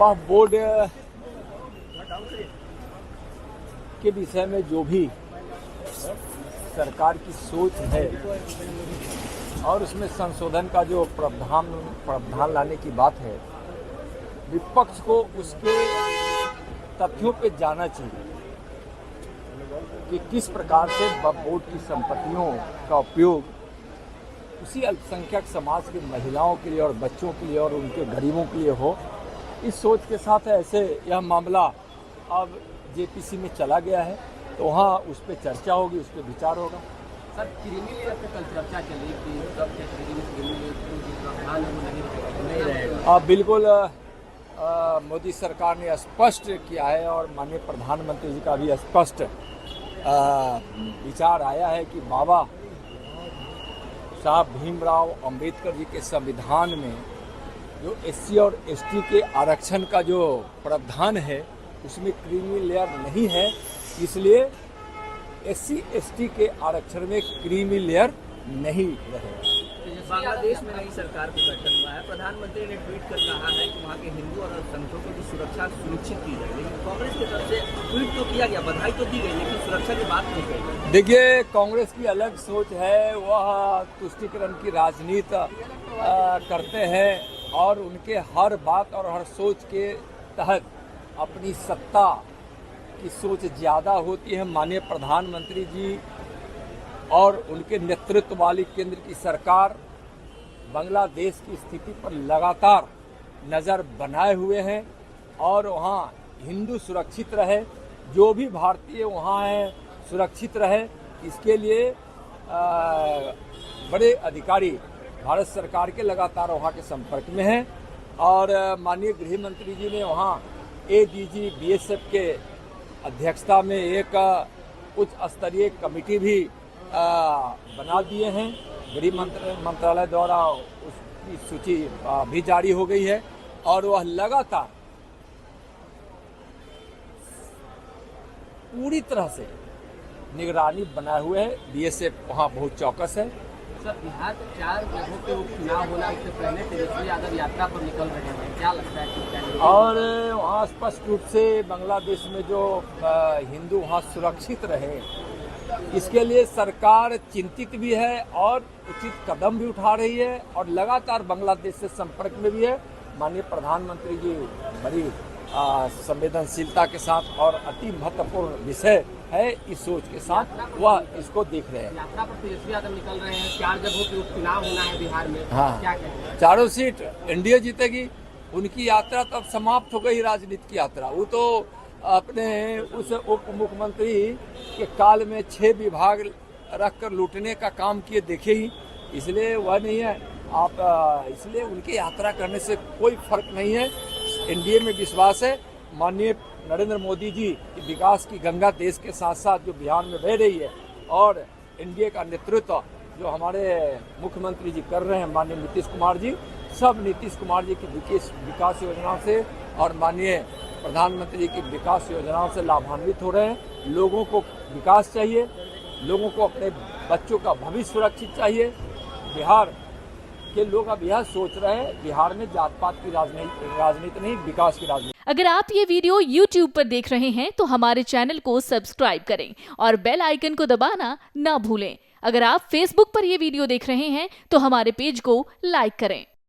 वक्फ board के विषय में जो भी सरकार की सोच है और उसमें संशोधन का जो प्रावधान लाने की बात है, विपक्ष को उसके तथ्यों पे जाना चाहिए कि किस प्रकार से वक्फ बोर्ड की संपत्तियों का उपयोग उसी अल्पसंख्यक समाज की महिलाओं के लिए और बच्चों के लिए और उनके गरीबों के लिए हो। इस सोच के साथ ऐसे यह मामला अब जेपीसी में चला गया है, तो वहाँ उस पर चर्चा होगी, उस पर विचार होगा। सर, क्रीमी लेयर पे कल चर्चा चली कि कब नहीं रहेगा। बिल्कुल मोदी सरकार ने स्पष्ट किया है और माननीय प्रधानमंत्री जी का भी स्पष्ट विचार आया है कि बाबा साहब भीमराव अंबेडकर जी के संविधान में जो एससी और एसटी के आरक्षण का जो प्रावधान है उसमें क्रीमी लेयर नहीं है, इसलिए एससी एसटी के आरक्षण में क्रीमी लेयर नहीं रहेगा। बांग्लादेश में नई सरकार का गठन हुआ है, प्रधानमंत्री ने ट्वीट कर कहा है कि वहाँ के हिंदू और अल्पसंख्यकों की सुरक्षा सुनिश्चित की जाए, लेकिन कांग्रेस की तरफ से ट्वीट तो किया गया, बधाई तो दी गई, लेकिन सुरक्षा की बात नहीं कही। देखिए, कांग्रेस की अलग सोच है, वह तुष्टीकरण की राजनीति करते हैं और उनके हर बात और हर सोच के तहत अपनी सत्ता की सोच ज़्यादा होती है। माननीय प्रधानमंत्री जी और उनके नेतृत्व वाली केंद्र की सरकार बांग्लादेश की स्थिति पर लगातार नज़र बनाए हुए हैं और वहाँ हिंदू सुरक्षित रहे, जो भी भारतीय वहाँ हैं सुरक्षित रहे, इसके लिए बड़े अधिकारी भारत सरकार के लगातार वहाँ के संपर्क में हैं और माननीय गृह मंत्री जी ने वहाँ एडीजी बीएसएफ के अध्यक्षता में एक उच्च स्तरीय कमेटी भी बना दिए हैं। गृह मंत्रालय द्वारा उसकी सूची भी जारी हो गई है और वह लगातार पूरी तरह से निगरानी बनाए हुए है। बीएसएफ वहाँ बहुत चौकस है। सर, बिहार के 4 जगहों पे उपचुनाव होना, इससे पहले तेजस्वी यादव यात्रा पर निकल रहे हैं, क्या लगता है? और वहाँ स्पष्ट रूप से बांग्लादेश में जो हिंदू वहाँ सुरक्षित रहे, इसके लिए सरकार चिंतित भी है और उचित कदम भी उठा रही है और लगातार बांग्लादेश से संपर्क में भी है। माननीय प्रधानमंत्री जी बड़ी संवेदनशीलता के साथ और अति महत्वपूर्ण विषय है इस सोच के साथ वह इसको देख रहे हैं। यात्रा पर तेजस्वी यादव निकल रहे हैं, 4 जगहों पे उपचुनाव होना है बिहार में, हाँ, क्या कहते हैं? 4 सीट एनडीए जीतेगी। उनकी यात्रा तब समाप्त हो गई, राजनीति की यात्रा। वो तो अपने उस उप मुख्यमंत्री के काल में 6 विभाग रखकर लूटने का काम किए देखे ही, इसलिए वह नहीं है आप, इसलिए उनकी यात्रा करने से कोई फर्क नहीं है। एनडीए में विश्वास है। माननीय नरेंद्र मोदी जी की विकास की गंगा देश के साथ साथ जो बिहार में बह रही है और एनडीए का नेतृत्व जो हमारे मुख्यमंत्री जी कर रहे हैं, माननीय नीतीश कुमार जी, सब नीतीश कुमार जी की विकास योजनाओं से और माननीय प्रधानमंत्री जी की विकास योजनाओं से लाभान्वित हो रहे हैं। लोगों को विकास चाहिए, लोगों को अपने बच्चों का भविष्य सुरक्षित चाहिए। बिहार के लोग अब यह सोच रहे हैं, बिहार में जात पात की राजनीति नहीं, विकास की राजनीति। अगर आप ये वीडियो YouTube पर देख रहे हैं तो हमारे चैनल को सब्सक्राइब करें और बेल आइकन को दबाना ना भूलें। अगर आप Facebook पर ये वीडियो देख रहे हैं तो हमारे पेज को लाइक करें।